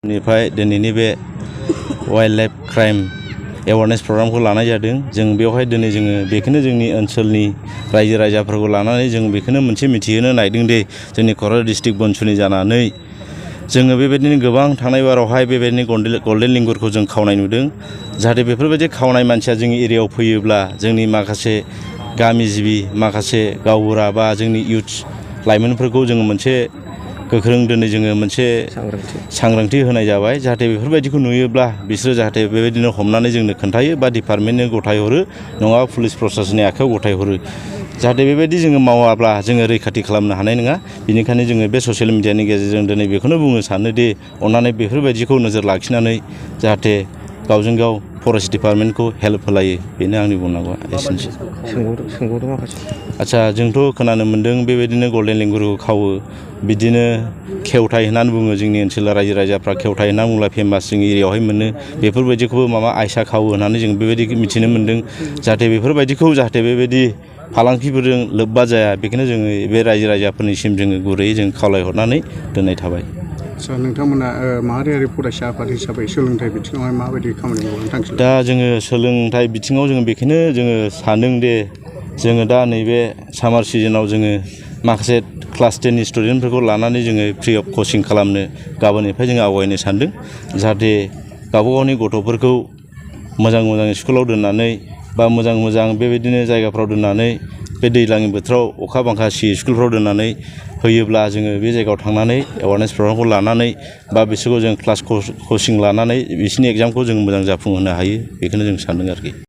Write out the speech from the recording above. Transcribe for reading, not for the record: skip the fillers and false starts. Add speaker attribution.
Speaker 1: निफ्राय दिनैनि बे वाइल्ड लाइफ क्राइम एवारनेस प्रग्रामखौ लानाय जादों। जों बेवहाय दिनै जोङो बेखौनो जोंनि ओनसोलनि रायजो राजाफोरखौ लानानै जों बेखौनो मोनसे मिथिहोनो नागिरदों दि जोंनि क'क्राझार डिस्ट्रिक्ट बनसुनि जानानै जोङो बेबायदिनो गोबां थांनाय बारावहाय बेबायदिनो गल्डेन लेंगुरखौ जों खावनाय नुदों। जाहाथे बेफोरबायदि खावनाय मानसिया जोंनि एरियायाव फैयोब्ला जोंनि माखासे गामि जिबि माखासे गावबुरा बा जोंनि इयुथ लाइमोनफोरखौ जोङो मोनसे गोख्रों दिनै जोङो मोनसे सांग्रांथि होनाय जाबाय। जाहाथे बेफोरबायदिखौ नुयोब्ला बिसोरो जाहाथे बेबायदिनो हमनानै जोंनो खोन्थायो बा डिपार्टमेन्टनो गथायहरो नङाबा पुलिस प्रशासननि आखायाव गथायहरो। जाहाथे बेबायदि जोङो मावाब्ला जोङो रैखाथि खालामनो हानाय नङा। बेनिखायनो जोङो बे ससियेल मिडियानि गेजेरजों दिनै बेखौनो बुंनो सानोदि अन्नानै बेफोरबायदिखौ नोजोर लाखिनानै जाहाथे गावजों गाव फरेस्ट डिपार्टमेन्टखौ हेल्प होलायो। बेनो आंनि बुंनांगौआ एसेनोसै। आच्चा, जोंथ' खोनानो मोन्दों बेबायदिनो गल्डेन लेंगुरखौ खावो, बिदिनो खेवथाय होननानै बुङो जोंनि ओनसोलाव रायजो राजाफ्रा। खेवथाय होनना बुंब्ला फेमास जोंनि एरियायावहाय मोनो। बेफोरबायदिखौबो माबा आयसा खावो होननानै जों बेबायदि मिथिनो मोन्दों। जाहाथे बेफोरबायदिखौ जाहाथे बेबायदि फालांगिफोरजों लोब्बा जाया, बेखौनो जोङो बे रायजो राजाफोरनिसिम जोङो गुरैयै जों खावलायहरनानै दोननाय थाबाय।
Speaker 2: आच्चा, नोंथांमोना माहारियारि फरायसा आफाद हिसाबै सोलोंथाइ बिथिङावहाय माबायदि खामानि मावनो थांखि लादों?
Speaker 1: दा जोङो सोलोंथाइ बिथिङाव जोङो बेखौनो जोङो सानदों दे जोङो दा नैबे सामार सिजोनाव जोङो माखासे क्लास 10नि स्टुडेन्टफोरखौ लानानै जोङो फ्रि अफ कचिं खालामनो गाबोननिफ्राय जोङो आवगायनो सानदों। जाहाथे गावबा गावनि गथ'फोरखौ मोजां मोजां स्कुलाव दोननानै बा मोजां मोजां बेबायदिनो जायगाफ्राव दोननानै बे दैज्लांनि बोथोराव अखा बांखा सियै स्कुलफ्राव दोननानै होयोब्ला जोङो बे जायगायाव थांनानै एवारनेस प्रग्रामखौ लानानै बा बिसोरखौ जों क्लास कचिं लानानै बिसोरनि एग्जामखौ जों मोजां जाफुंहोनो हायो। बेखौनो जों सानदों आरोखि।